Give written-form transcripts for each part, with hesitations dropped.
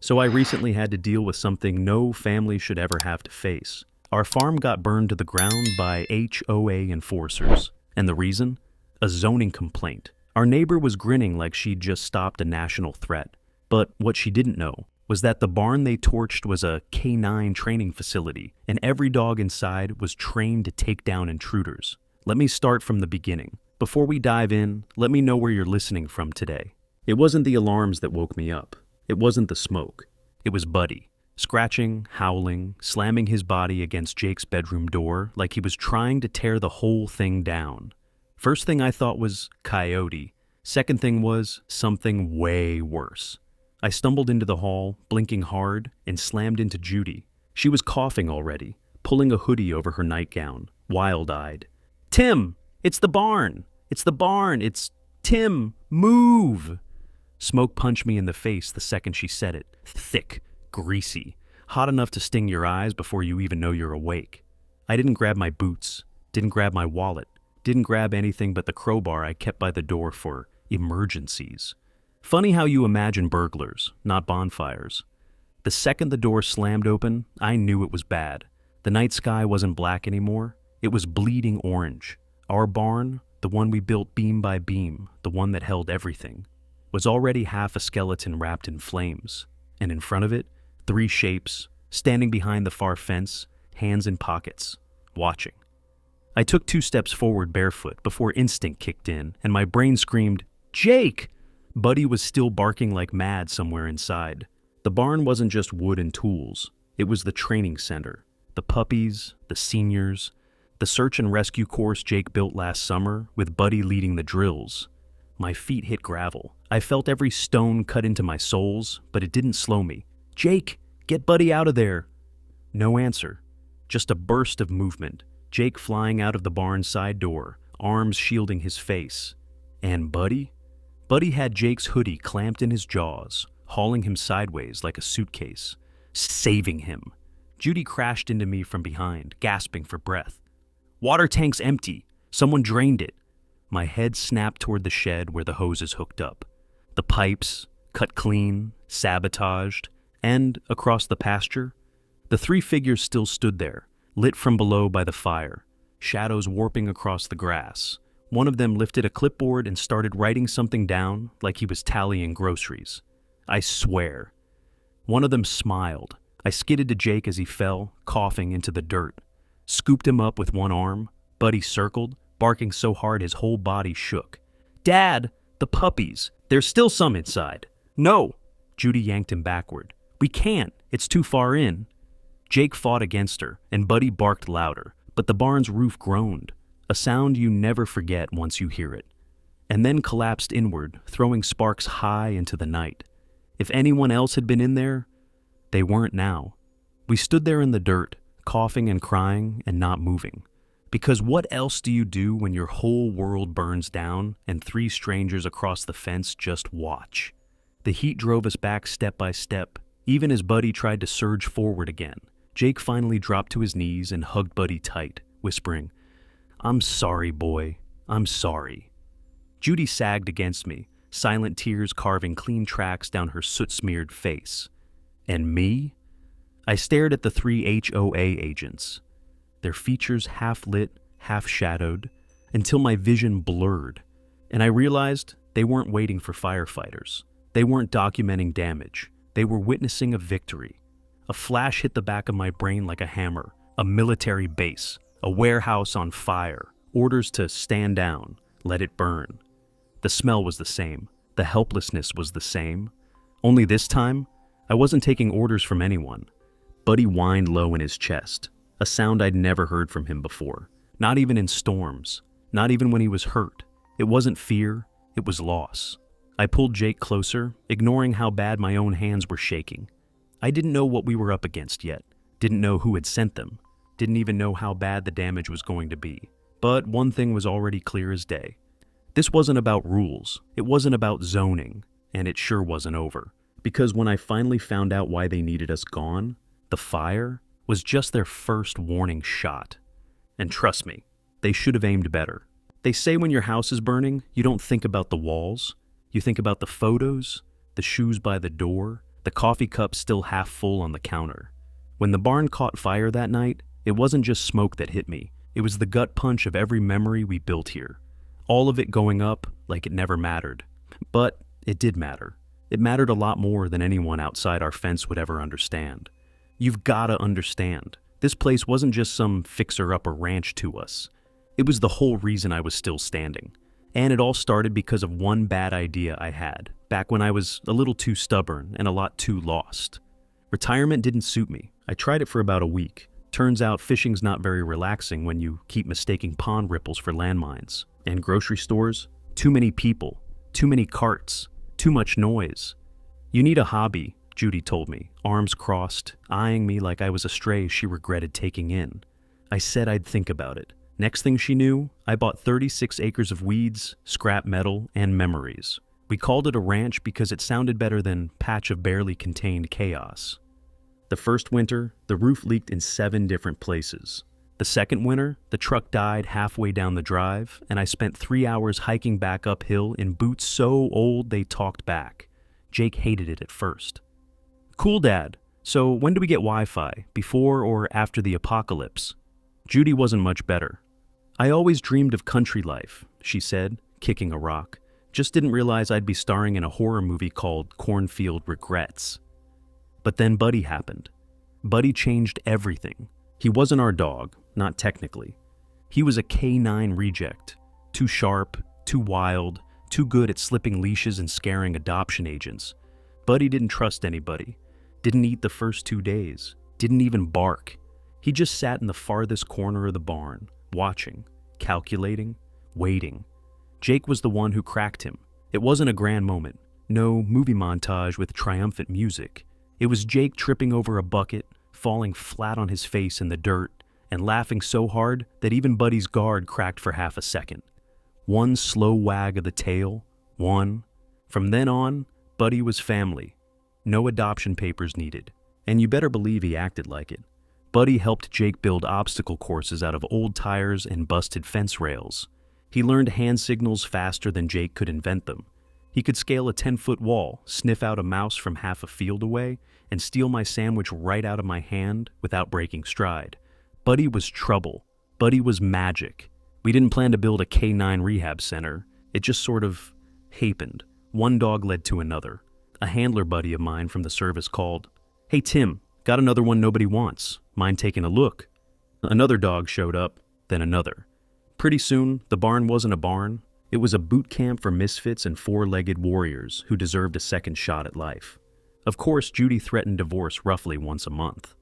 So I recently had to deal with something no family should ever have to face. Our farm got burned to the ground by HOA enforcers. And the reason? A zoning complaint. Our neighbor was grinning like she'd just stopped a national threat. But what she didn't know was that the barn they torched was a K9 training facility, and every dog inside was trained to take down intruders. Let me start from the beginning. Before we dive in, let me know where you're listening from today. It wasn't the alarms that woke me up. It wasn't the smoke. It was Buddy, scratching, howling, slamming his body against Jake's bedroom door like he was trying to tear the whole thing down. First thing I thought was coyote. Second thing was something way worse. I stumbled into the hall, blinking hard, and slammed into Judy. She was coughing already, pulling a hoodie over her nightgown, wild-eyed. "Tim! It's the barn! It's the barn! It's Tim! Move!" Smoke punched me in the face the second she said it. Thick, greasy, hot enough to sting your eyes before you even know you're awake. I didn't grab my boots, didn't grab my wallet, didn't grab anything but the crowbar I kept by the door for emergencies. Funny how you imagine burglars, not bonfires. The second the door slammed open, I knew it was bad. The night sky wasn't black anymore. It was bleeding orange. Our barn, the one we built beam by beam, the one that held everything, was already half a skeleton wrapped in flames. And in front of it, three shapes, standing behind the far fence, hands in pockets, watching. I took 2 steps forward barefoot before instinct kicked in, and my brain screamed, "Jake!" Buddy was still barking like mad somewhere inside. The barn wasn't just wood and tools. It was the training center. The puppies, the seniors, the search and rescue course Jake built last summer, with Buddy leading the drills. My feet hit gravel. I felt every stone cut into my soles, but it didn't slow me. "Jake, get Buddy out of there!" No answer. Just a burst of movement. Jake flying out of the barn side door, arms shielding his face. And Buddy? Buddy had Jake's hoodie clamped in his jaws, hauling him sideways like a suitcase, saving him. Judy crashed into me from behind, gasping for breath. "Water tank's empty. Someone drained it." My head snapped toward the shed where the hoses hooked up. The pipes, cut clean, sabotaged, and, across the pasture, the 3 figures still stood there, lit from below by the fire, shadows warping across the grass. One of them lifted a clipboard and started writing something down like he was tallying groceries. I swear. One of them smiled. I skidded to Jake as he fell, coughing, into the dirt. Scooped him up with one arm. Buddy circled, barking so hard his whole body shook. "Dad, the puppies. There's still some inside." "No." Judy yanked him backward. "We can't. It's too far in." Jake fought against her, and Buddy barked louder, but the barn's roof groaned, a sound you never forget once you hear it, and then collapsed inward, throwing sparks high into the night. If anyone else had been in there, they weren't now. We stood there in the dirt, coughing and crying and not moving. Because what else do you do when your whole world burns down and 3 strangers across the fence just watch? The heat drove us back step by step, even as Buddy tried to surge forward again. Jake finally dropped to his knees and hugged Buddy tight, whispering, "I'm sorry, boy. I'm sorry." Judy sagged against me, silent tears carving clean tracks down her soot-smeared face. And me? I stared at the 3 HOA agents, their features half-lit, half-shadowed, until my vision blurred, and I realized they weren't waiting for firefighters. They weren't documenting damage. They were witnessing a victory. A flash hit the back of my brain like a hammer. A military base, a warehouse on fire, orders to stand down, let it burn. The smell was the same. The helplessness was the same. Only this time, I wasn't taking orders from anyone. Buddy whined low in his chest, a sound I'd never heard from him before. Not even in storms. Not even when he was hurt. It wasn't fear, it was loss. I pulled Jake closer, ignoring how bad my own hands were shaking. I didn't know what we were up against yet. Didn't know who had sent them. Didn't even know how bad the damage was going to be. But one thing was already clear as day. This wasn't about rules. It wasn't about zoning. And it sure wasn't over. Because when I finally found out why they needed us gone, the fire was just their first warning shot. And trust me, they should have aimed better. They say when your house is burning, you don't think about the walls. You think about the photos, the shoes by the door, the coffee cup still half full on the counter. When the barn caught fire that night, it wasn't just smoke that hit me. It was the gut punch of every memory we built here. All of it going up like it never mattered. But it did matter. It mattered a lot more than anyone outside our fence would ever understand. You've gotta understand. This place wasn't just some fixer-upper ranch to us. It was the whole reason I was still standing. And it all started because of one bad idea I had, back when I was a little too stubborn and a lot too lost. Retirement didn't suit me. I tried it for about a week. Turns out fishing's not very relaxing when you keep mistaking pond ripples for landmines. And grocery stores? Too many people. Too many carts. Too much noise. You need a hobby, Judy told me, arms crossed, eyeing me like I was a stray she regretted taking in. I said I'd think about it. Next thing she knew, I bought 36 acres of weeds, scrap metal, and memories. We called it a ranch because it sounded better than patch of barely contained chaos. The first winter, the roof leaked in 7 different places. The second winter, the truck died halfway down the drive, and I spent 3 hours hiking back uphill in boots so old they talked back. Jake hated it at first. Cool, Dad. So when do we get Wi-Fi? Before or after the apocalypse? Judy wasn't much better. I always dreamed of country life, she said, kicking a rock. Just didn't realize I'd be starring in a horror movie called Cornfield Regrets. But then Buddy happened. Buddy changed everything. He wasn't our dog, not technically. He was a K9 reject. Too sharp, too wild, too good at slipping leashes and scaring adoption agents. Buddy didn't trust anybody. Didn't eat the first 2 days. Didn't even bark. He just sat in the farthest corner of the barn, watching, calculating, waiting. Jake was the one who cracked him. It wasn't a grand moment. No movie montage with triumphant music. It was Jake tripping over a bucket, falling flat on his face in the dirt, and laughing so hard that even Buddy's guard cracked for half a second. One slow wag of the tail, one. From then on, Buddy was family. No adoption papers needed. And you better believe he acted like it. Buddy helped Jake build obstacle courses out of old tires and busted fence rails. He learned hand signals faster than Jake could invent them. He could scale a 10-foot wall, sniff out a mouse from half a field away, and steal my sandwich right out of my hand without breaking stride. Buddy was trouble. Buddy was magic. We didn't plan to build a K9 rehab center. It just sort of happened. One dog led to another. A handler buddy of mine from the service called, "Hey Tim, got another one nobody wants. Mind taking a look?" Another dog showed up, then another. Pretty soon, the barn wasn't a barn. It was a boot camp for misfits and 4-legged warriors who deserved a second shot at life. Of course, Judy threatened divorce roughly once a month.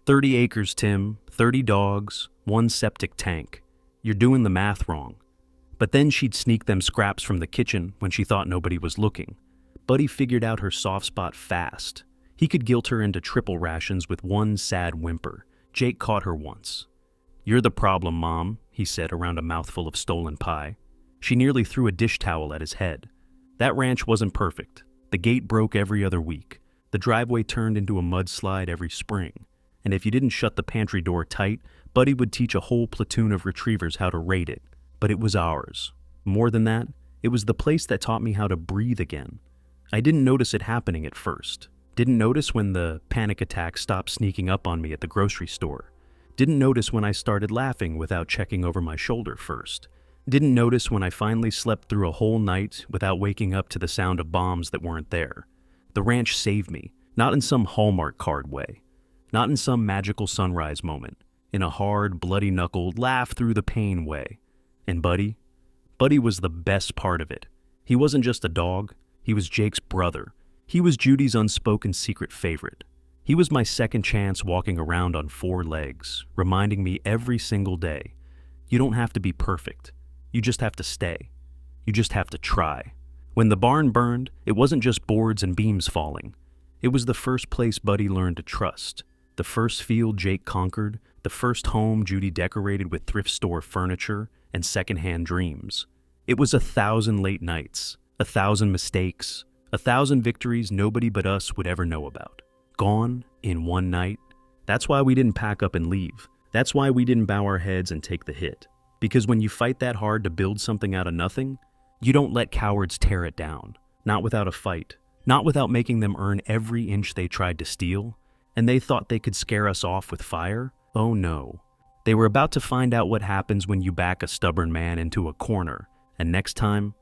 30 acres, Tim, 30 dogs, 1 septic tank. You're doing the math wrong. But then she'd sneak them scraps from the kitchen when she thought nobody was looking. Buddy figured out her soft spot fast. He could guilt her into triple rations with one sad whimper. Jake caught her once. "You're the problem, Mom," he said around a mouthful of stolen pie. She nearly threw a dish towel at his head. That ranch wasn't perfect. The gate broke every other week. The driveway turned into a mudslide every spring. And if you didn't shut the pantry door tight, Buddy would teach a whole platoon of retrievers how to raid it. But it was ours. More than that, it was the place that taught me how to breathe again. I didn't notice it happening at first. Didn't notice when the panic attack stopped sneaking up on me at the grocery store. Didn't notice when I started laughing without checking over my shoulder first. Didn't notice when I finally slept through a whole night without waking up to the sound of bombs that weren't there. The ranch saved me, not in some Hallmark card way. Not in some magical sunrise moment. In a hard, bloody-knuckled, laugh-through-the-pain way. And Buddy? Buddy was the best part of it. He wasn't just a dog. He was Jake's brother. He was Judy's unspoken secret favorite. He was my second chance walking around on 4 legs, reminding me every single day, you don't have to be perfect. You just have to stay. You just have to try. When the barn burned, it wasn't just boards and beams falling. It was the first place Buddy learned to trust. The first field Jake conquered. The first home Judy decorated with thrift store furniture and secondhand dreams. It was 1,000 late nights, 1,000 mistakes, 1,000 victories nobody but us would ever know about. Gone in one night. That's why we didn't pack up and leave. That's why we didn't bow our heads and take the hit. Because when you fight that hard to build something out of nothing, you don't let cowards tear it down. Not without a fight. Not without making them earn every inch they tried to steal, and they thought they could scare us off with fire? Oh no. They were about to find out what happens when you back a stubborn man into a corner, and next time,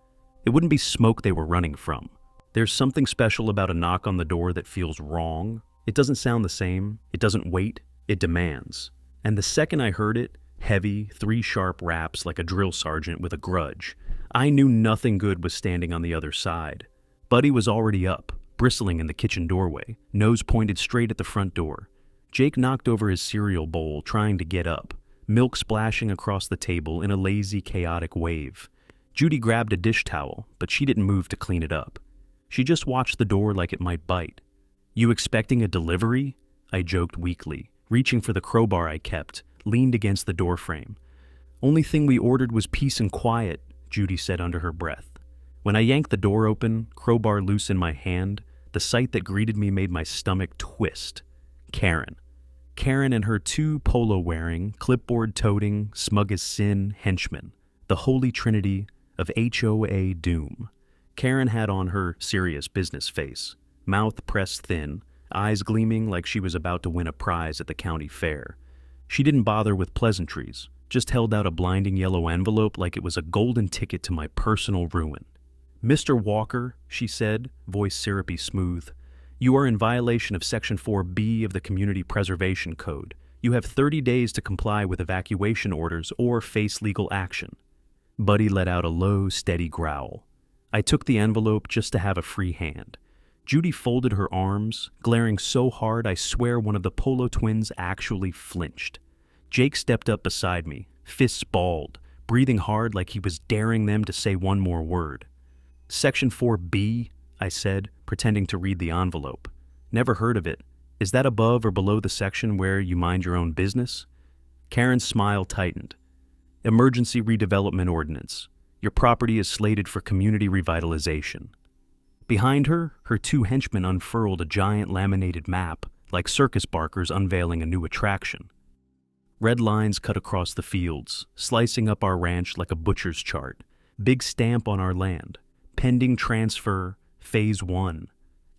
it wouldn't be smoke they were running from. There's something special about a knock on the door that feels wrong. It doesn't sound the same, it doesn't wait, it demands. And the second I heard it, heavy, 3 sharp raps like a drill sergeant with a grudge, I knew nothing good was standing on the other side. Buddy was already up, bristling in the kitchen doorway, nose pointed straight at the front door. Jake knocked over his cereal bowl, trying to get up, milk splashing across the table in a lazy, chaotic wave. Judy grabbed a dish towel, but she didn't move to clean it up. She just watched the door like it might bite. "You expecting a delivery?" I joked weakly, reaching for the crowbar I kept, leaned against the doorframe. "Only thing we ordered was peace and quiet," Judy said under her breath. When I yanked the door open, crowbar loose in my hand, the sight that greeted me made my stomach twist. Karen. Karen and her 2 polo-wearing, clipboard-toting, smug-as-sin henchmen. The holy trinity of HOA doom. Karen had on her serious business face, mouth pressed thin, eyes gleaming like she was about to win a prize at the county fair. She didn't bother with pleasantries, just held out a blinding yellow envelope like it was a golden ticket to my personal ruin. "Mr. Walker," she said, voice syrupy smooth, "you are in violation of Section 4B of the Community Preservation Code. You have 30 days to comply with evacuation orders or face legal action." Buddy let out a low, steady growl. I took the envelope just to have a free hand. Judy folded her arms, glaring so hard I swear one of the Polo twins actually flinched. Jake stepped up beside me, fists balled, breathing hard like he was daring them to say one more word. "Section 4B, I said, pretending to read the envelope. "Never heard of it. Is that above or below the section where you mind your own business?" Karen's smile tightened. "Emergency redevelopment ordinance. Your property is slated for community revitalization." Behind her, her 2 henchmen unfurled a giant laminated map, like circus barkers unveiling a new attraction. Red lines cut across the fields, slicing up our ranch like a butcher's chart. Big stamp on our land. Pending transfer, Phase 1.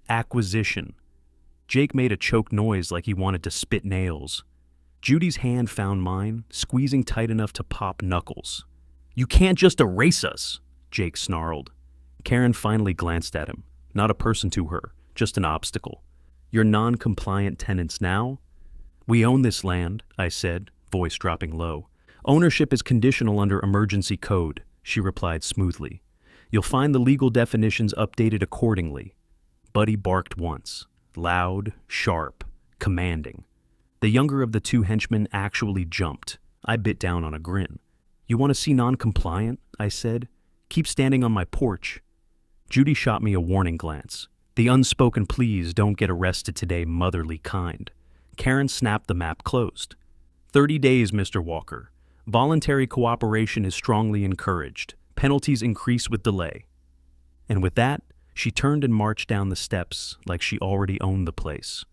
Acquisition. Jake made a choked noise like he wanted to spit nails. Judy's hand found mine, squeezing tight enough to pop knuckles. "You can't just erase us," Jake snarled. Karen finally glanced at him. Not a person to her, just an obstacle. "You're non-compliant tenants now?" "We own this land," I said, voice dropping low. "Ownership is conditional under emergency code," she replied smoothly. "You'll find the legal definitions updated accordingly." Buddy barked once, loud, sharp, commanding. The younger of the 2 henchmen actually jumped. I bit down on a grin. "You want to see non-compliant?" I said. "Keep standing on my porch." Judy shot me a warning glance. The unspoken please don't get arrested today motherly kind. Karen snapped the map closed. 30 days, Mr. Walker. Voluntary cooperation is strongly encouraged. Penalties increase with delay." And with that, she turned and marched down the steps like she already owned the place.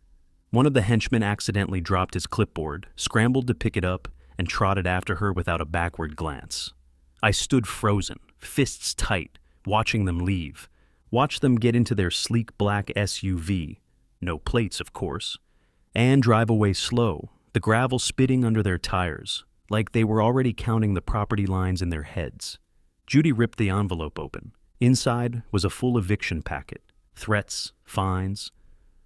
One of the henchmen accidentally dropped his clipboard, scrambled to pick it up, and trotted after her without a backward glance. I stood frozen, fists tight, watching them leave. Watched them get into their sleek black SUV, no plates of course, and drive away slow, the gravel spitting under their tires, like they were already counting the property lines in their heads. Judy ripped the envelope open. Inside was a full eviction packet, threats, fines,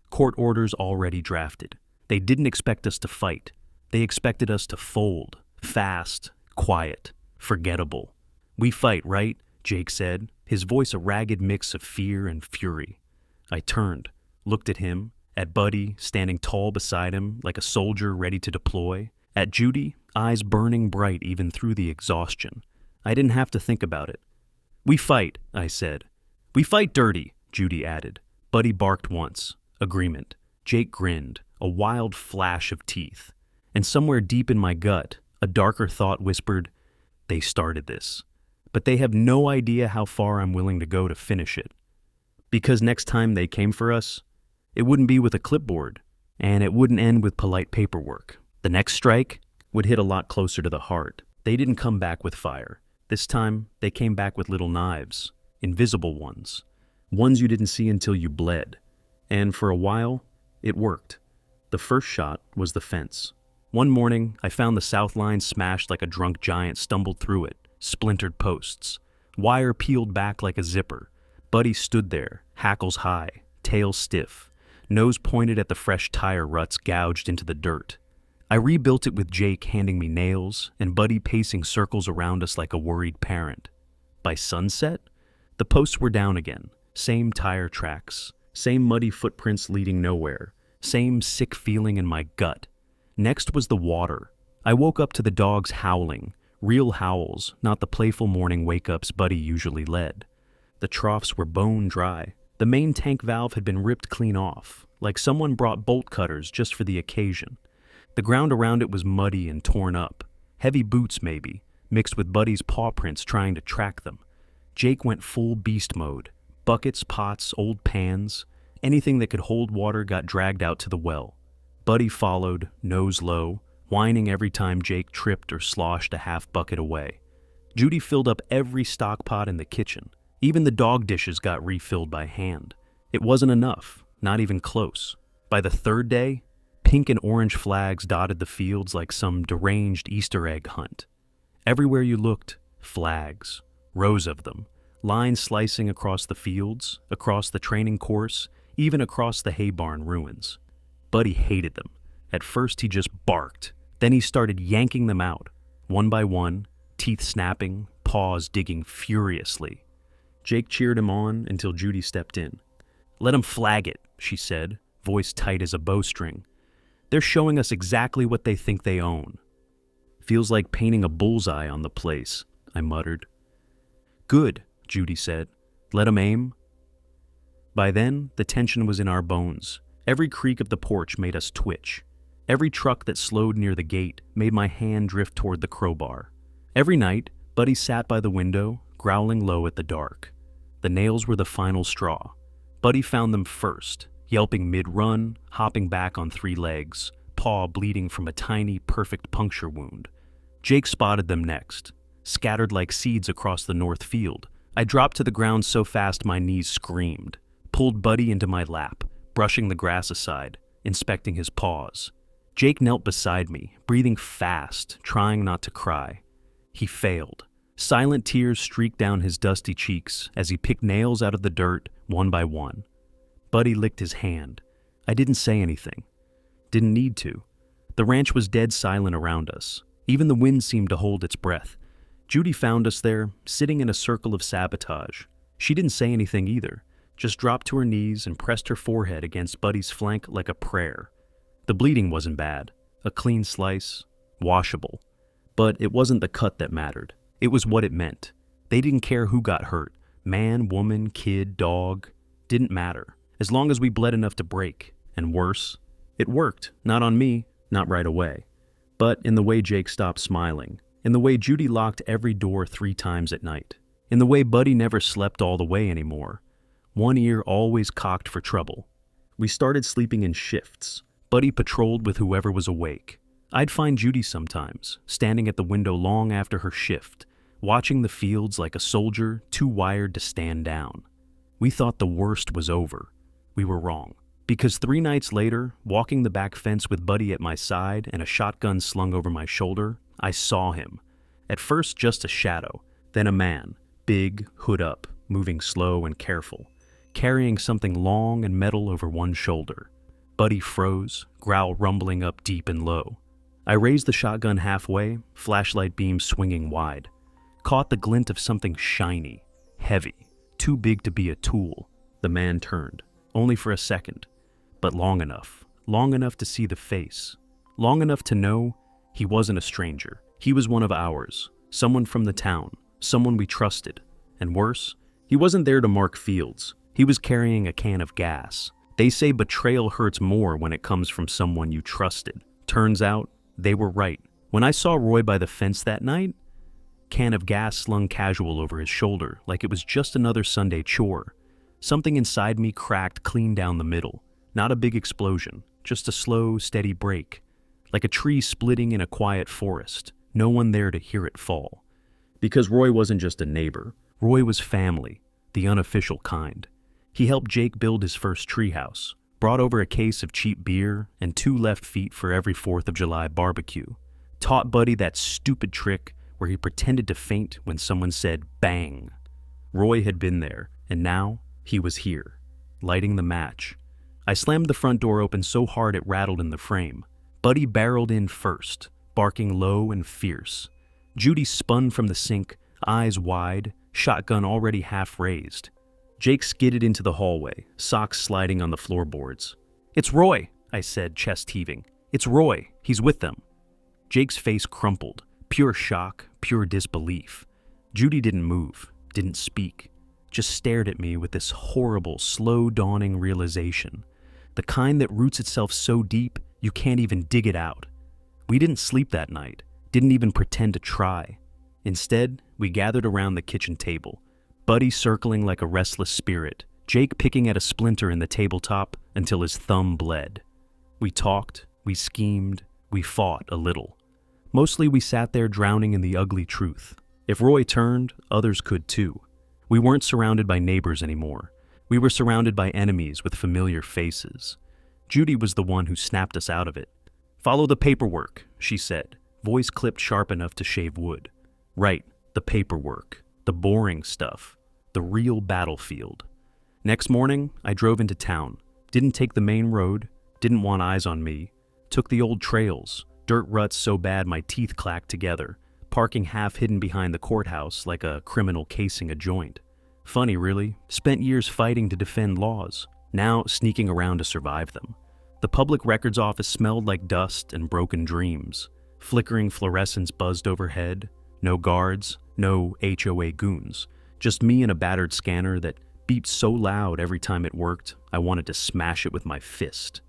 court orders already drafted. They didn't expect us to fight. They expected us to fold, fast, quiet, forgettable. "We fight, right?" Jake said, his voice a ragged mix of fear and fury. I turned, looked at him, at Buddy standing tall beside him like a soldier ready to deploy, at Judy, eyes burning bright even through the exhaustion. I didn't have to think about it. "We fight," I said. "We fight dirty," Judy added. Buddy barked once. Agreement. Jake grinned, a wild flash of teeth. And somewhere deep in my gut, a darker thought whispered, "They started this. But they have no idea how far I'm willing to go to finish it." Because next time they came for us, it wouldn't be with a clipboard, and it wouldn't end with polite paperwork. The next strike would hit a lot closer to the heart. They didn't come back with fire. This time, they came back with little knives, invisible ones. Ones you didn't see until you bled. And for a while, it worked. The first shot was the fence. One morning, I found the south line smashed like a drunk giant stumbled through it, splintered posts. Wire peeled back like a zipper. Buddy stood there, hackles high, tail stiff, nose pointed at the fresh tire ruts gouged into the dirt. I rebuilt it with Jake handing me nails and Buddy pacing circles around us like a worried parent. By sunset, the posts were down again, same tire tracks, same muddy footprints leading nowhere, same sick feeling in my gut. Next was the water. I woke up to the dogs howling, real howls, not the playful morning wake-ups Buddy usually led. The troughs were bone dry. The main tank valve had been ripped clean off, like someone brought bolt cutters just for the occasion. The ground around it was muddy and torn up. Heavy boots, maybe, mixed with Buddy's paw prints trying to track them. Jake went full beast mode. Buckets, pots, old pans, anything that could hold water got dragged out to the well. Buddy followed, nose low, whining every time Jake tripped or sloshed a half bucket away. Judy filled up every stock pot in the kitchen. Even the dog dishes got refilled by hand. It wasn't enough, not even close. By the third day, pink and orange flags dotted the fields like some deranged Easter egg hunt. Everywhere you looked, flags, rows of them, lines slicing across the fields, across the training course, even across the hay barn ruins. Buddy hated them. At first he just barked. Then he started yanking them out, one by one, teeth snapping, paws digging furiously. Jake cheered him on until Judy stepped in. "Let 'em flag it," she said, voice tight as a bowstring. "They're showing us exactly what they think they own." "Feels like painting a bullseye on the place," I muttered. "Good," Judy said. "Let 'em aim." By then, the tension was in our bones. Every creak of the porch made us twitch. Every truck that slowed near the gate made my hand drift toward the crowbar. Every night, Buddy sat by the window, growling low at the dark. The nails were the final straw. Buddy found them first, yelping mid-run, hopping back on 3 legs, paw bleeding from a tiny, perfect puncture wound. Jake spotted them next, scattered like seeds across the north field. I dropped to the ground so fast my knees screamed, pulled Buddy into my lap, brushing the grass aside, inspecting his paws. Jake knelt beside me, breathing fast, trying not to cry. He failed. Silent tears streaked down his dusty cheeks as he picked nails out of the dirt, one by one. Buddy licked his hand. I didn't say anything. Didn't need to. The ranch was dead silent around us. Even the wind seemed to hold its breath. Judy found us there, sitting in a circle of sabotage. She didn't say anything either, just dropped to her knees and pressed her forehead against Buddy's flank like a prayer. The bleeding wasn't bad. A clean slice, washable. But it wasn't the cut that mattered. It was what it meant. They didn't care who got hurt. Man, woman, kid, dog. Didn't matter. As long as we bled enough to break. And worse, it worked. Not on me, not right away. But in the way Jake stopped smiling. In the way Judy locked every door 3 times at night. In the way Buddy never slept all the way anymore. One ear always cocked for trouble. We started sleeping in shifts. Buddy patrolled with whoever was awake. I'd find Judy sometimes, standing at the window long after her shift, watching the fields like a soldier too wired to stand down. We thought the worst was over. We were wrong. Because 3 nights later, walking the back fence with Buddy at my side and a shotgun slung over my shoulder, I saw him. At first just a shadow, then a man, big, hood up, moving slow and careful, carrying something long and metal over one shoulder. Buddy froze, growl rumbling up deep and low. I raised the shotgun halfway, flashlight beam swinging wide. Caught the glint of something shiny, heavy, too big to be a tool. The man turned, only for a second, but long enough to see the face, long enough to know he wasn't a stranger. He was one of ours, someone from the town, someone we trusted. And worse, he wasn't there to mark fields. He was carrying a can of gas. They say betrayal hurts more when it comes from someone you trusted. Turns out, they were right. When I saw Roy by the fence that night, can of gas slung casual over his shoulder like it was just another Sunday chore. Something inside me cracked clean down the middle. Not a big explosion, just a slow, steady break. Like a tree splitting in a quiet forest, no one there to hear it fall. Because Roy wasn't just a neighbor. Roy was family, the unofficial kind. He helped Jake build his first treehouse, brought over a case of cheap beer and 2 left feet for every 4th of July barbecue, taught Buddy that stupid trick where he pretended to faint when someone said bang. Roy had been there, and now he was here, lighting the match. I slammed the front door open so hard it rattled in the frame. Buddy barreled in first, barking low and fierce. Judy spun from the sink, eyes wide, shotgun already half raised. Jake skidded into the hallway, socks sliding on the floorboards. "It's Roy," I said, chest heaving. "It's Roy. He's with them." Jake's face crumpled, pure shock, pure disbelief. Judy didn't move, didn't speak, just stared at me with this horrible, slow-dawning realization, the kind that roots itself so deep you can't even dig it out. We didn't sleep that night, didn't even pretend to try. Instead, we gathered around the kitchen table, Buddy circling like a restless spirit, Jake picking at a splinter in the tabletop until his thumb bled. We talked, we schemed, we fought a little. Mostly we sat there drowning in the ugly truth. If Roy turned, others could too. We weren't surrounded by neighbors anymore. We were surrounded by enemies with familiar faces. Judy was the one who snapped us out of it. "Follow the paperwork," she said, voice clipped sharp enough to shave wood. Right, the paperwork, the boring stuff, the real battlefield. Next morning, I drove into town, didn't take the main road, didn't want eyes on me, took the old trails, dirt ruts so bad my teeth clacked together, parking half hidden behind the courthouse like a criminal casing a joint. Funny, really. Spent years fighting to defend laws, now sneaking around to survive them. The public records office smelled like dust and broken dreams. Flickering fluorescents buzzed overhead. No guards, no HOA goons. Just me and a battered scanner that beeped so loud every time it worked, I wanted to smash it with my fist.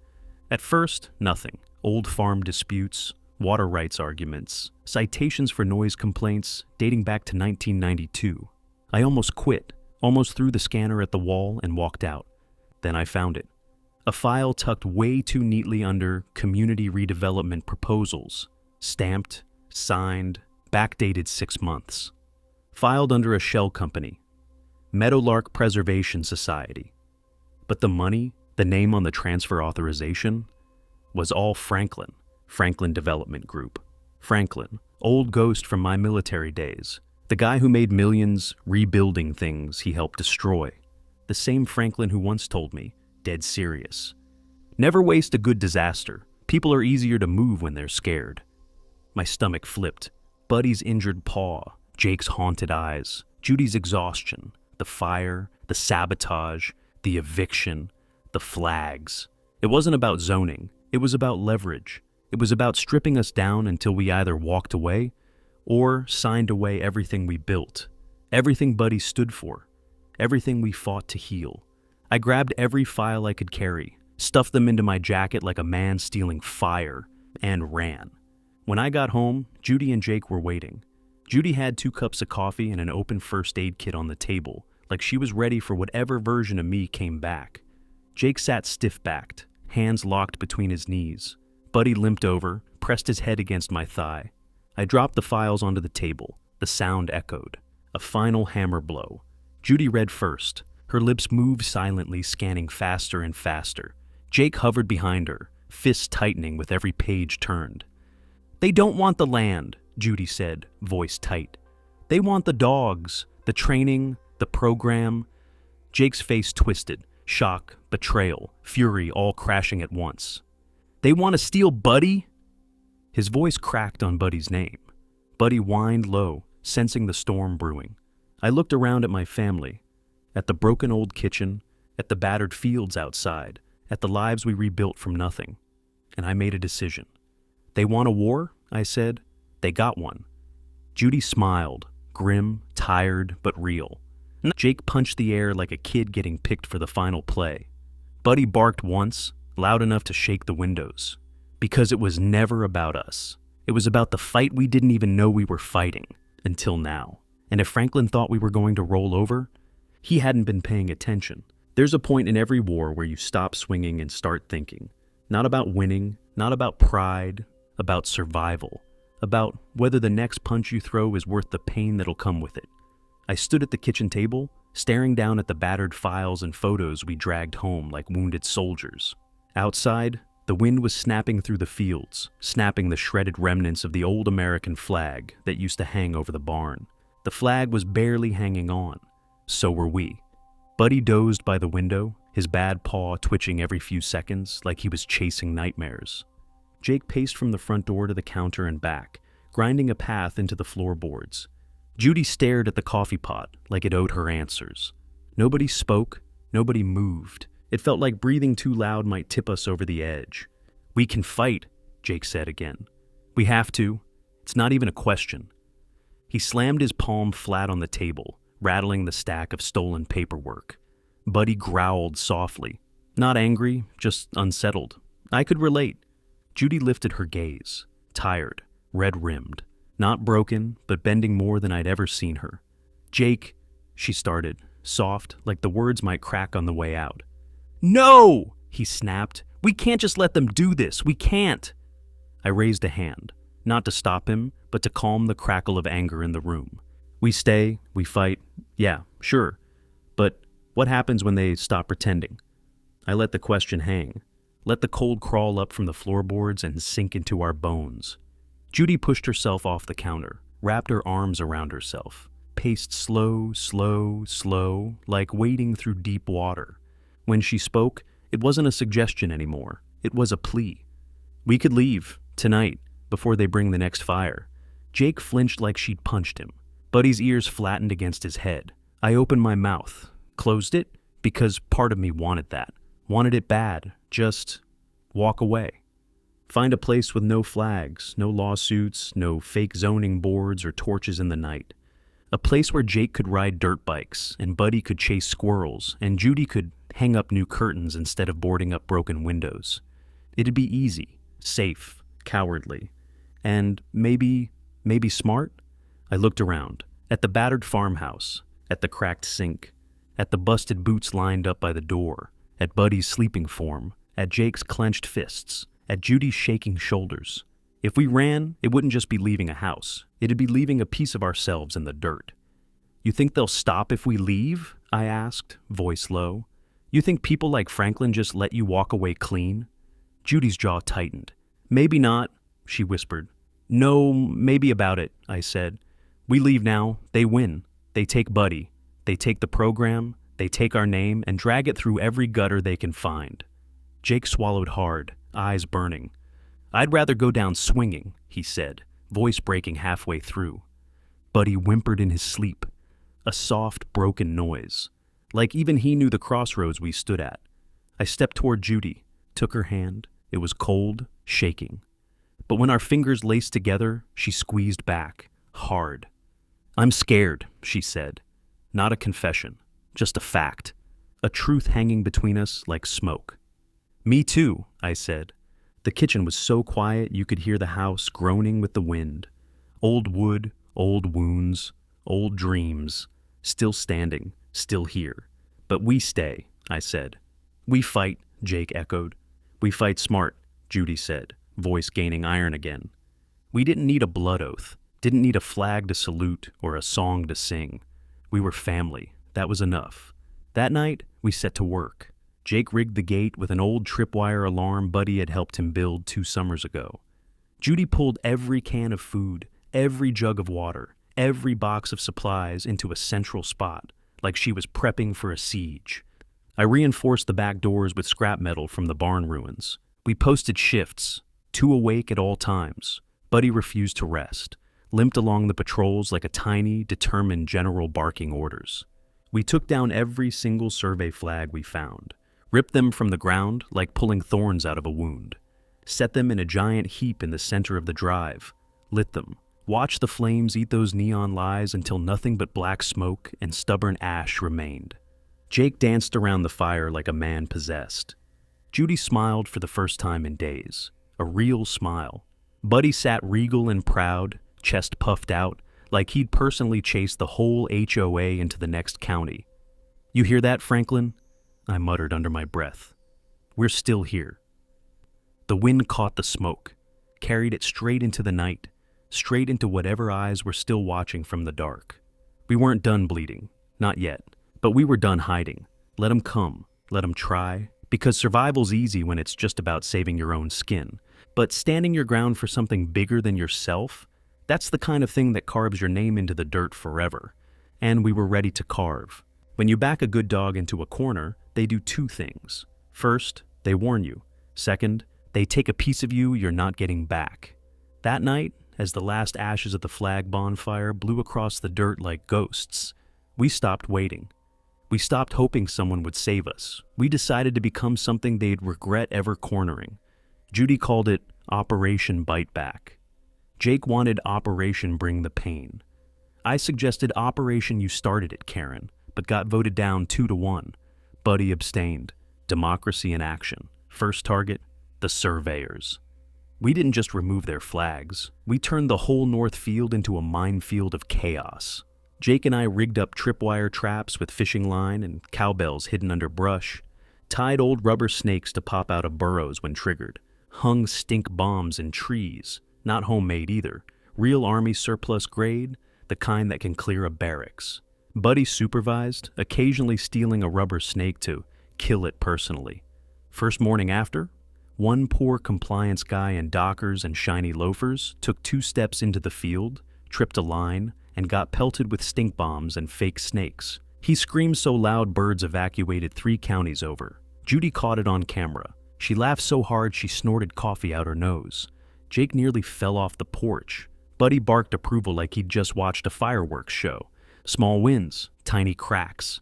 At first, nothing. Old farm disputes, water rights arguments, citations for noise complaints dating back to 1992. I almost quit, almost threw the scanner at the wall and walked out. Then I found it. A file tucked way too neatly under community redevelopment proposals. Stamped, signed, backdated 6 months. Filed under a shell company. Meadowlark Preservation Society. But the money, the name on the transfer authorization, was all Franklin Development Group. Franklin, old ghost from my military days. The guy who made millions rebuilding things he helped destroy. The same Franklin who once told me, dead serious, "Never waste a good disaster. People are easier to move when they're scared." My stomach flipped. Buddy's injured paw, Jake's haunted eyes, Judy's exhaustion, the fire, the sabotage, the eviction, the flags. It wasn't about zoning. It was about leverage. It was about stripping us down until we either walked away or signed away everything we built, everything Buddy stood for, everything we fought to heal. I grabbed every file I could carry, stuffed them into my jacket like a man stealing fire, and ran. When I got home, Judy and Jake were waiting. Judy had 2 cups of coffee and an open first aid kit on the table, like she was ready for whatever version of me came back. Jake sat stiff-backed, hands locked between his knees. Buddy limped over, pressed his head against my thigh. I dropped the files onto the table. The sound echoed. A final hammer blow. Judy read first. Her lips moved silently, scanning faster and faster. Jake hovered behind her, fists tightening with every page turned. "They don't want the land," Judy said, voice tight. "They want the dogs, the training, the program." Jake's face twisted. Shock, betrayal, fury all crashing at once. "They want to steal Buddy?" His voice cracked on Buddy's name. Buddy whined low, sensing the storm brewing. I looked around at my family, at the broken old kitchen, at the battered fields outside, at the lives we rebuilt from nothing, and I made a decision. "They want a war?" I said. "They got one." Judy smiled, grim, tired, but real. Jake punched the air like a kid getting picked for the final play. Buddy barked once, loud enough to shake the windows. Because it was never about us. It was about the fight we didn't even know we were fighting, until now. And if Franklin thought we were going to roll over, he hadn't been paying attention. There's a point in every war where you stop swinging and start thinking. Not about winning, not about pride, about survival. About whether the next punch you throw is worth the pain that'll come with it. I stood at the kitchen table, staring down at the battered files and photos we dragged home like wounded soldiers. Outside, the wind was snapping through the fields, snapping the shredded remnants of the old American flag that used to hang over the barn. The flag was barely hanging on. So were we. Buddy dozed by the window, his bad paw twitching every few seconds like he was chasing nightmares. Jake paced from the front door to the counter and back, grinding a path into the floorboards. Judy stared at the coffee pot like it owed her answers. Nobody spoke, nobody moved. It felt like breathing too loud might tip us over the edge. "We can fight," Jake said again. "We have to. It's not even a question." He slammed his palm flat on the table, rattling the stack of stolen paperwork. Buddy growled softly. Not angry, just unsettled. I could relate. Judy lifted her gaze, tired, red-rimmed. Not broken, but bending more than I'd ever seen her. "Jake," she started, soft, like the words might crack on the way out. "No!" he snapped. "We can't just let them do this. We can't." I raised a hand, not to stop him, but to calm the crackle of anger in the room. "We stay, we fight, yeah, sure. But what happens when they stop pretending?" I let the question hang, let the cold crawl up from the floorboards and sink into our bones. Judy pushed herself off the counter, wrapped her arms around herself, paced slow, like wading through deep water. When she spoke, it wasn't a suggestion anymore. It was a plea. "We could leave, tonight, before they bring the next fire." Jake flinched like she'd punched him. Buddy's ears flattened against his head. I opened my mouth, closed it, because part of me wanted that. Wanted it bad. Just walk away. Find a place with no flags, no lawsuits, no fake zoning boards or torches in the night. A place where Jake could ride dirt bikes, and Buddy could chase squirrels, and Judy could hang up new curtains instead of boarding up broken windows. It'd be easy, safe, cowardly, and maybe smart. I looked around, at the battered farmhouse, at the cracked sink, at the busted boots lined up by the door, at Buddy's sleeping form, at Jake's clenched fists, at Judy's shaking shoulders. If we ran, it wouldn't just be leaving a house. It'd be leaving a piece of ourselves in the dirt. "You think they'll stop if we leave?" I asked, voice low. "You think people like Franklin just let you walk away clean?" Judy's jaw tightened. "Maybe not," she whispered. "No, maybe about it," I said. "We leave now, they win. They take Buddy. They take the program. They take our name and drag it through every gutter they can find." Jake swallowed hard, eyes burning. "I'd rather go down swinging," he said, voice breaking halfway through. Buddy whimpered in his sleep, a soft, broken noise, like even he knew the crossroads we stood at. I stepped toward Judy, took her hand. It was cold, shaking. But when our fingers laced together, she squeezed back, hard. "I'm scared," she said. Not a confession, just a fact, a truth hanging between us like smoke. "Me too," I said. The kitchen was so quiet you could hear the house groaning with the wind. Old wood, old wounds, old dreams, still standing, still here. "But we stay," I said. "We fight," Jake echoed. "We fight smart," Judy said, voice gaining iron again. We didn't need a blood oath, didn't need a flag to salute or a song to sing. We were family. That was enough. That night, we set to work. Jake rigged the gate with an old tripwire alarm Buddy had helped him build 2 summers ago. Judy pulled every can of food, every jug of water, every box of supplies into a central spot, like she was prepping for a siege. I reinforced the back doors with scrap metal from the barn ruins. We posted shifts, 2 awake at all times. Buddy refused to rest, limped along the patrols like a tiny, determined general barking orders. We took down every single survey flag we found, ripped them from the ground like pulling thorns out of a wound, set them in a giant heap in the center of the drive, lit them, watched the flames eat those neon lies until nothing but black smoke and stubborn ash remained. Jake danced around the fire like a man possessed. Judy smiled for the first time in days, a real smile. Buddy sat regal and proud, chest puffed out, like he'd personally chased the whole HOA into the next county. "You hear that, Franklin?" I muttered under my breath. "We're still here." The wind caught the smoke, carried it straight into the night, straight into whatever eyes were still watching from the dark. We weren't done bleeding, not yet, But we were done hiding. Let 'em come. Let 'em try. Because survival's easy when it's just about saving your own skin. But standing your ground for something bigger than yourself, that's the kind of thing that carves your name into the dirt forever. And we were ready to carve. When you back a good dog into a corner, they do two things. First, they warn you. Second, they take a piece of you you're not getting back. That night, as the last ashes of the flag bonfire blew across the dirt like ghosts, we stopped waiting. We stopped hoping someone would save us. We decided to become something they'd regret ever cornering. Judy called it Operation Bite Back. Jake wanted Operation Bring the Pain. I suggested Operation You Started It, Karen, but got voted down 2-1. Buddy abstained. Democracy in action. First target, the surveyors. We didn't just remove their flags. We turned the whole North Field into a minefield of chaos. Jake and I rigged up tripwire traps with fishing line and cowbells hidden under brush, tied old rubber snakes to pop out of burrows when triggered, hung stink bombs in trees, not homemade either, real Army surplus grade, the kind that can clear a barracks. Buddy supervised, occasionally stealing a rubber snake to kill it personally. First morning after, one poor compliance guy in dockers and shiny loafers took 2 steps into the field, tripped a line, and got pelted with stink bombs and fake snakes. He screamed so loud birds evacuated 3 counties over. Judy caught it on camera. She laughed so hard she snorted coffee out her nose. Jake nearly fell off the porch. Buddy barked approval like he'd just watched a fireworks show. Small wins, tiny cracks.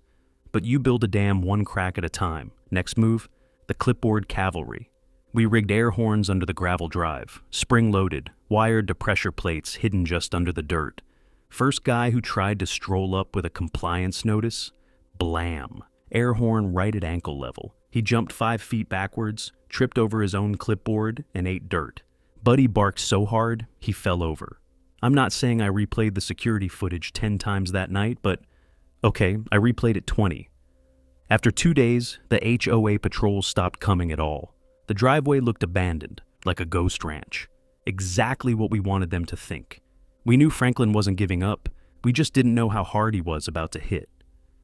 But you build a dam 1 crack at a time. Next move, the clipboard cavalry. We rigged air horns under the gravel drive, spring-loaded, wired to pressure plates hidden just under the dirt. First guy who tried to stroll up with a compliance notice, blam, air horn right at ankle level. He jumped 5 feet backwards, tripped over his own clipboard, and ate dirt. Buddy barked so hard, he fell over. I'm not saying I replayed the security footage 10 times that night, but okay, I replayed it 20. After 2 days, the HOA patrols stopped coming at all. The driveway looked abandoned, like a ghost ranch. Exactly what we wanted them to think. We knew Franklin wasn't giving up. We just didn't know how hard he was about to hit.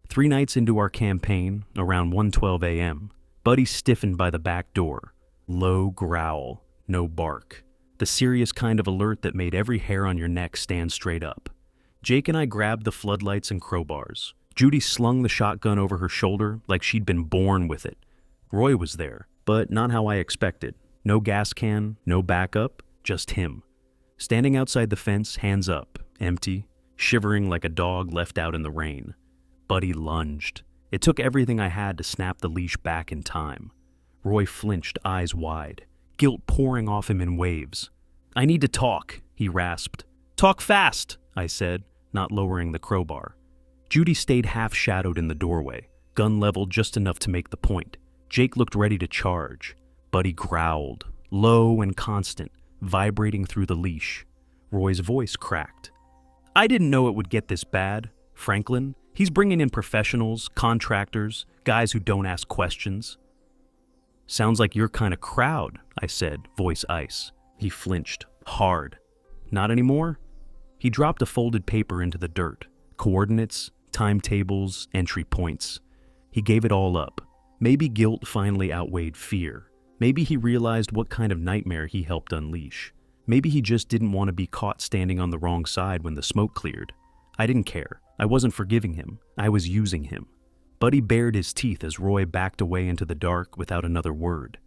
3 nights into our campaign, around 1:12 a.m., Buddy stiffened by the back door. Low growl, no bark. The serious kind of alert that made every hair on your neck stand straight up. Jake and I grabbed the floodlights and crowbars. Judy slung the shotgun over her shoulder like she'd been born with it. Roy was there, but not how I expected. No gas can, no backup, just him. Standing outside the fence, hands up, empty, shivering like a dog left out in the rain. Buddy lunged. It took everything I had to snap the leash back in time. Roy flinched, eyes wide, guilt pouring off him in waves. "I need to talk," he rasped. "Talk fast," I said, not lowering the crowbar. Judy stayed half-shadowed in the doorway, gun leveled just enough to make the point. Jake looked ready to charge. Buddy growled, low and constant, vibrating through the leash. Roy's voice cracked. "I didn't know it would get this bad. Franklin, he's bringing in professionals, contractors, guys who don't ask questions." "Sounds like your kind of crowd," I said, voice ice. He flinched, hard. "Not anymore?" He dropped a folded paper into the dirt. Coordinates, timetables, entry points. He gave it all up. Maybe guilt finally outweighed fear. Maybe he realized what kind of nightmare he helped unleash. Maybe he just didn't want to be caught standing on the wrong side when the smoke cleared. I didn't care. I wasn't forgiving him. I was using him. Buddy bared his teeth as Roy backed away into the dark without another word.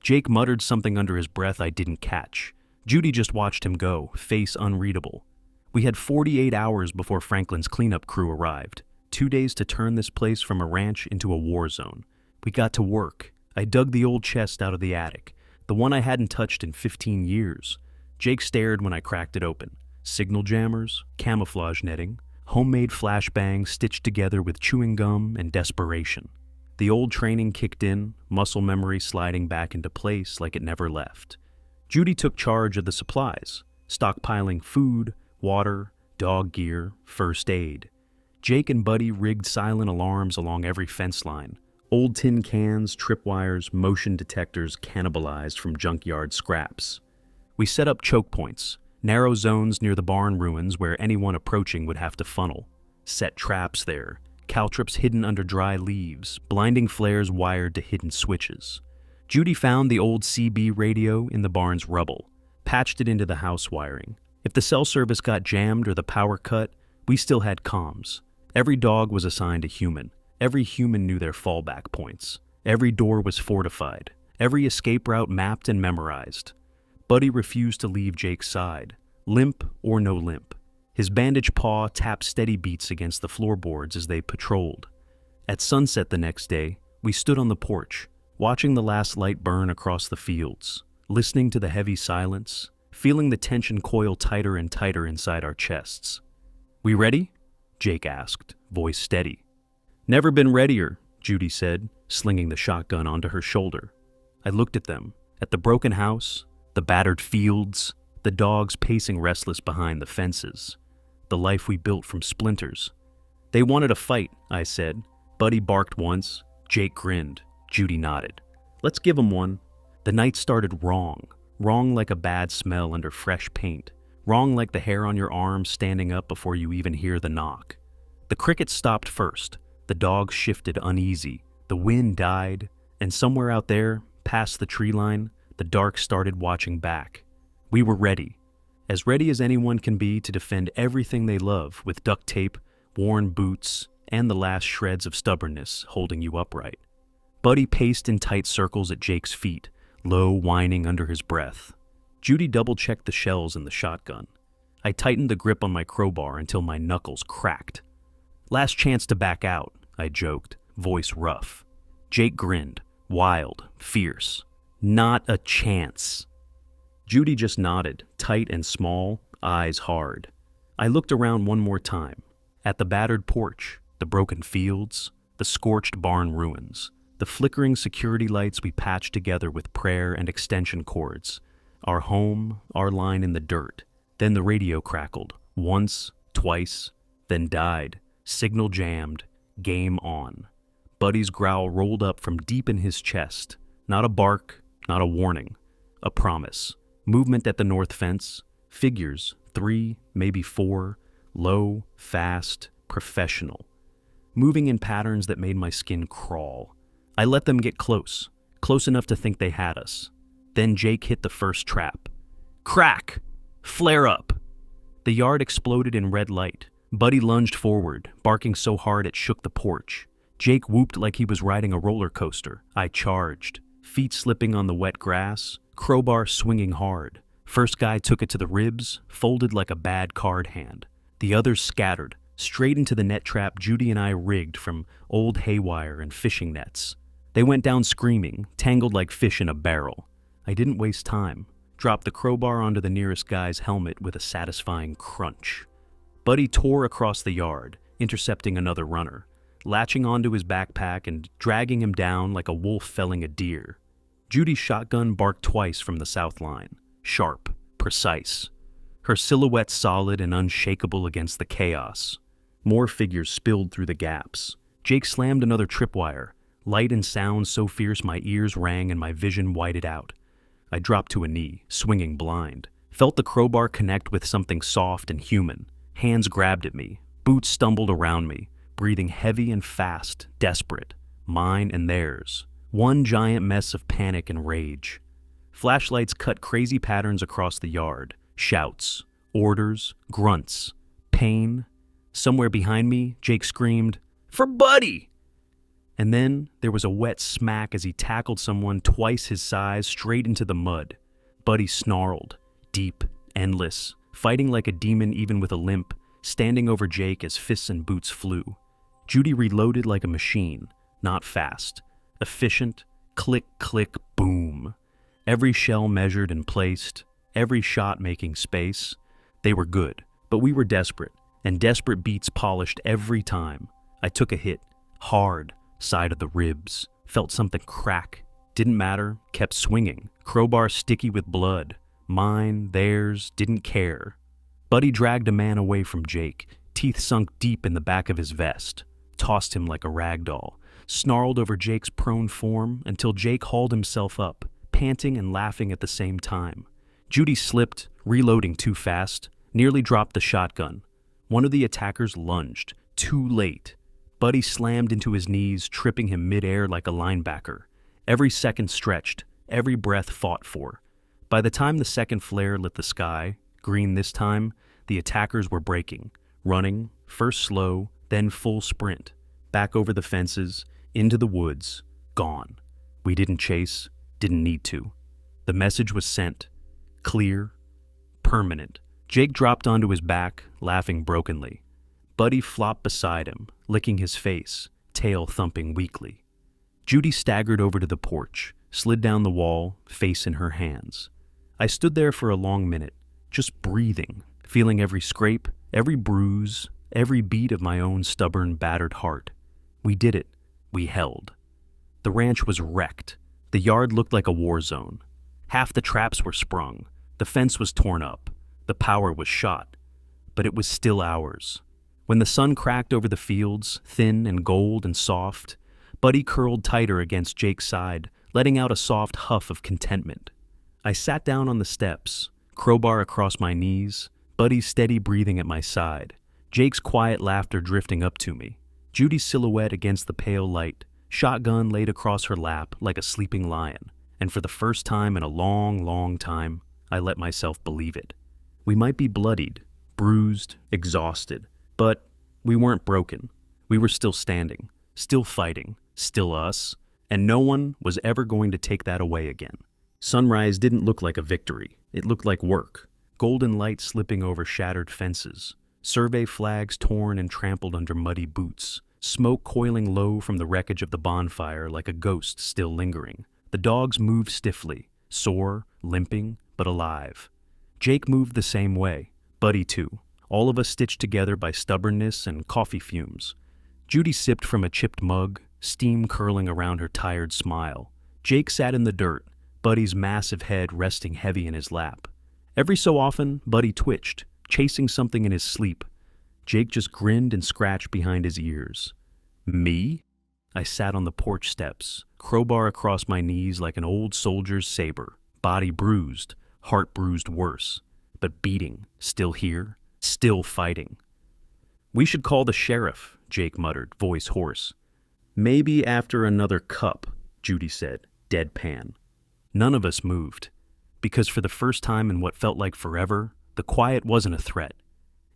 Jake muttered something under his breath I didn't catch. Judy just watched him go, face unreadable. We had 48 hours before Franklin's cleanup crew arrived. 2 days to turn this place from a ranch into a war zone. We got to work. I dug the old chest out of the attic, the one I hadn't touched in 15 years. Jake stared when I cracked it open. Signal jammers, camouflage netting, homemade flashbangs stitched together with chewing gum and desperation. The old training kicked in, muscle memory sliding back into place like it never left. Judy took charge of the supplies, stockpiling food, water, dog gear, first aid. Jake and Buddy rigged silent alarms along every fence line. Old tin cans, tripwires, motion detectors cannibalized from junkyard scraps. We set up choke points, narrow zones near the barn ruins where anyone approaching would have to funnel. Set traps there, caltrops hidden under dry leaves, blinding flares wired to hidden switches. Judy found the old CB radio in the barn's rubble, patched it into the house wiring. If the cell service got jammed or the power cut, we still had comms. Every dog was assigned a human. Every human knew their fallback points. Every door was fortified. Every escape route mapped and memorized. Buddy refused to leave Jake's side, limp or no limp. His bandaged paw tapped steady beats against the floorboards as they patrolled. At sunset the next day, we stood on the porch, watching the last light burn across the fields, listening to the heavy silence, feeling the tension coil tighter and tighter inside our chests. "We ready?" Jake asked, voice steady. "Never been readier," Judy said, slinging the shotgun onto her shoulder. I looked at them, at the broken house, the battered fields, the dogs pacing restless behind the fences, the life we built from splinters. "They wanted a fight," I said. Buddy barked once, Jake grinned, Judy nodded. "Let's give 'em one." The night started wrong like a bad smell under fresh paint, wrong like the hair on your arm standing up before you even hear the knock. The crickets stopped first, the dogs shifted uneasy, the wind died, and somewhere out there, past the tree line, the dark started watching back. We were ready as anyone can be to defend everything they love with duct tape, worn boots, and the last shreds of stubbornness holding you upright. Buddy paced in tight circles at Jake's feet, low whining under his breath. Judy double-checked the shells in the shotgun. I tightened the grip on my crowbar until my knuckles cracked. "Last chance to back out," I joked, voice rough. Jake grinned, wild, fierce. "Not a chance." Judy just nodded, tight and small, eyes hard. I looked around one more time, at the battered porch, the broken fields, the scorched barn ruins, the flickering security lights we patched together with prayer and extension cords, our home, our line in the dirt. Then the radio crackled, once, twice, then died, signal jammed, game on. Buddy's growl rolled up from deep in his chest, not a bark, not a warning, a promise. Movement at the north fence, figures, 3, maybe 4, low, fast, professional. Moving in patterns that made my skin crawl. I let them get close enough to think they had us. Then Jake hit the first trap. Crack! Flare up! The yard exploded in red light. Buddy lunged forward, barking so hard it shook the porch. Jake whooped like he was riding a roller coaster. I charged, feet slipping on the wet grass, crowbar swinging hard. First guy took it to the ribs, folded like a bad card hand. The others scattered, straight into the net trap Judy and I rigged from old haywire and fishing nets. They went down screaming, tangled like fish in a barrel. I didn't waste time. Dropped the crowbar onto the nearest guy's helmet with a satisfying crunch. Buddy tore across the yard, intercepting another runner, latching onto his backpack and dragging him down like a wolf felling a deer. Judy's shotgun barked twice from the south line, sharp, precise. Her silhouette solid and unshakable against the chaos. More figures spilled through the gaps. Jake slammed another tripwire, light and sound so fierce my ears rang and my vision whited out. I dropped to a knee, swinging blind. Felt the crowbar connect with something soft and human. Hands grabbed at me. Boots stumbled around me, breathing heavy and fast, desperate. Mine and theirs. One giant mess of panic and rage. Flashlights cut crazy patterns across the yard. Shouts, orders, grunts, pain. Somewhere behind me, Jake screamed, "For Buddy!" And then there was a wet smack as he tackled someone twice his size straight into the mud. Buddy snarled, deep, endless, fighting like a demon even with a limp, standing over Jake as fists and boots flew. Judy reloaded like a machine, not fast. Efficient, click, click, boom. Every shell measured and placed, every shot making space. They were good, but we were desperate, and desperate beats polished every time. I took a hit, hard, side of the ribs, felt something crack. Didn't matter, kept swinging, crowbar sticky with blood. Mine, theirs, didn't care. Buddy dragged a man away from Jake, teeth sunk deep in the back of his vest, tossed him like a rag doll, snarled over Jake's prone form until Jake hauled himself up, panting and laughing at the same time. Judy slipped, reloading too fast, nearly dropped the shotgun. One of the attackers lunged, too late. Buddy slammed into his knees, tripping him midair like a linebacker. Every second stretched, every breath fought for. By the time the second flare lit the sky, green this time, the attackers were breaking, running, first slow, then full sprint, back over the fences, into the woods, gone. We didn't chase, didn't need to. The message was sent, clear, permanent. Jake dropped onto his back, laughing brokenly. Buddy flopped beside him, licking his face, tail thumping weakly. Judy staggered over to the porch, slid down the wall, face in her hands. I stood there for a long minute, just breathing, feeling every scrape, every bruise, every beat of my own stubborn, battered heart. We did it. We held. The ranch was wrecked. The yard looked like a war zone. Half the traps were sprung. The fence was torn up. The power was shot. But it was still ours. When the sun cracked over the fields, thin and gold and soft, Buddy curled tighter against Jake's side, letting out a soft huff of contentment. I sat down on the steps, crowbar across my knees, Buddy's steady breathing at my side, Jake's quiet laughter drifting up to me, Judy's silhouette against the pale light, shotgun laid across her lap like a sleeping lion, and for the first time in a long, long time, I let myself believe it. We might be bloodied, bruised, exhausted, but we weren't broken. We were still standing, still fighting, still us, and no one was ever going to take that away again. Sunrise didn't look like a victory. It looked like work. Golden light slipping over shattered fences, survey flags torn and trampled under muddy boots, smoke coiling low from the wreckage of the bonfire like a ghost still lingering. The dogs moved stiffly, sore, limping, but alive. Jake moved the same way, Buddy too, all of us stitched together by stubbornness and coffee fumes. Judy sipped from a chipped mug, steam curling around her tired smile. Jake sat in the dirt, Buddy's massive head resting heavy in his lap. Every so often, Buddy twitched, chasing something in his sleep. Jake just grinned and scratched behind his ears. Me? I sat on the porch steps, crowbar across my knees like an old soldier's saber, body bruised, heart bruised worse, but beating, still here, still fighting. We should call the sheriff, Jake muttered, voice hoarse. Maybe after another cup, Judy said, deadpan. None of us moved, because for the first time in what felt like forever, the quiet wasn't a threat.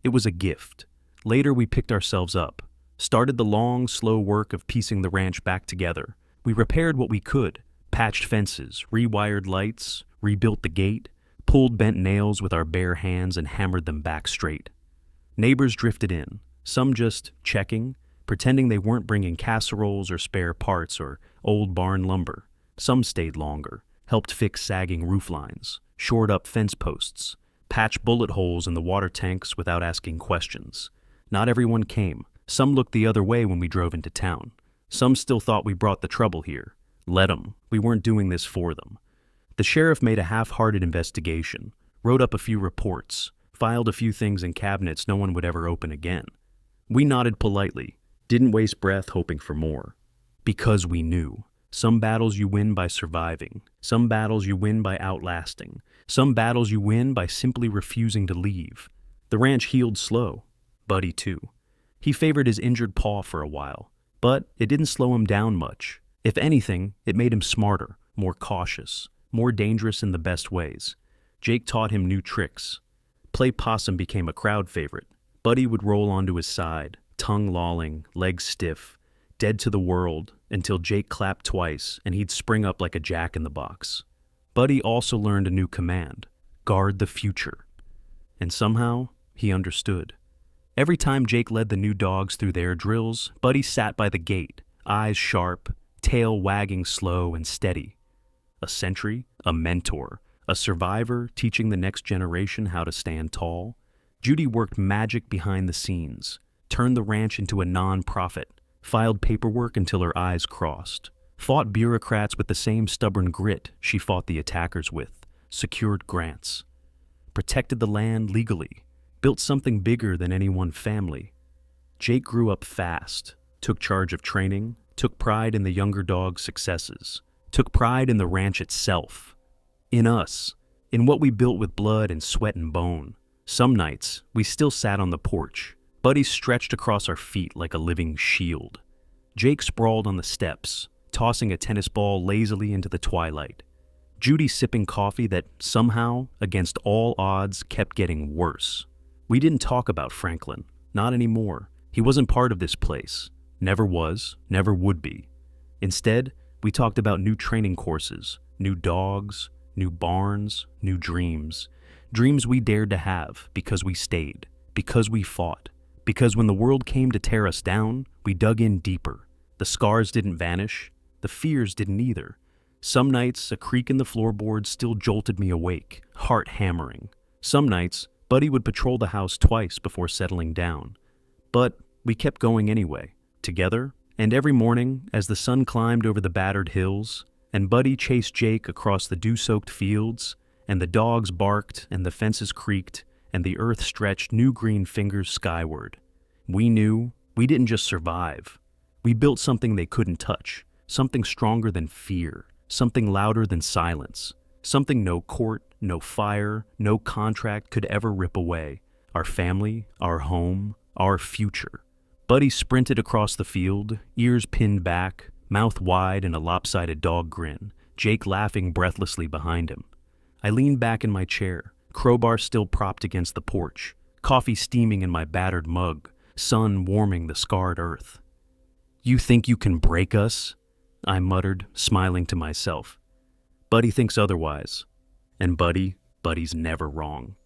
It was a gift. Later we picked ourselves up, started the long, slow work of piecing the ranch back together. We repaired what we could, patched fences, rewired lights, rebuilt the gate, pulled bent nails with our bare hands and hammered them back straight. Neighbors drifted in, some just checking, pretending they weren't bringing casseroles or spare parts or old barn lumber. Some stayed longer, helped fix sagging roof lines, shored up fence posts, patched bullet holes in the water tanks without asking questions. Not everyone came. Some looked the other way when we drove into town. Some still thought we brought the trouble here. Let 'em. We weren't doing this for them. The sheriff made a half-hearted investigation, wrote up a few reports, filed a few things in cabinets no one would ever open again. We nodded politely, didn't waste breath hoping for more. Because we knew. Some battles you win by surviving. Some battles you win by outlasting. Some battles you win by simply refusing to leave. The ranch healed slow. Buddy too. He favored his injured paw for a while, but it didn't slow him down much. If anything, it made him smarter, more cautious, more dangerous in the best ways. Jake taught him new tricks. Play possum became a crowd favorite. Buddy would roll onto his side, tongue lolling, legs stiff, dead to the world, until Jake clapped twice and he'd spring up like a jack-in-the-box. Buddy also learned a new command, guard the future. And somehow, he understood. Every time Jake led the new dogs through their drills, Buddy sat by the gate, eyes sharp, tail wagging slow and steady. A sentry, a mentor, a survivor teaching the next generation how to stand tall. Judy worked magic behind the scenes, turned the ranch into a non-profit, filed paperwork until her eyes crossed, fought bureaucrats with the same stubborn grit she fought the attackers with, secured grants, protected the land legally, built something bigger than any one family. Jake grew up fast, took charge of training, took pride in the younger dog's successes, took pride in the ranch itself, in us, in what we built with blood and sweat and bone. Some nights, we still sat on the porch, Buddy stretched across our feet like a living shield. Jake sprawled on the steps, tossing a tennis ball lazily into the twilight. Judy sipping coffee that somehow, against all odds, kept getting worse. We didn't talk about Franklin. Not anymore. He wasn't part of this place. Never was, never would be. Instead, we talked about new training courses, new dogs, new barns, new dreams. Dreams we dared to have because we stayed, because we fought, because when the world came to tear us down, we dug in deeper. The scars didn't vanish. The fears didn't either. Some nights, a creak in the floorboards still jolted me awake, heart hammering. Some nights, Buddy would patrol the house twice before settling down. But we kept going anyway, together, and every morning, as the sun climbed over the battered hills, and Buddy chased Jake across the dew-soaked fields, and the dogs barked, and the fences creaked, and the earth stretched new green fingers skyward. We knew we didn't just survive. We built something they couldn't touch, something stronger than fear, something louder than silence, something no court, no fire, no contract could ever rip away. Our family, our home, our future. Buddy sprinted across the field, ears pinned back, mouth wide in a lopsided dog grin, Jake laughing breathlessly behind him. I leaned back in my chair, crowbar still propped against the porch, coffee steaming in my battered mug, sun warming the scarred earth. "You think you can break us?" I muttered, smiling to myself. Buddy thinks otherwise. And Buddy's never wrong.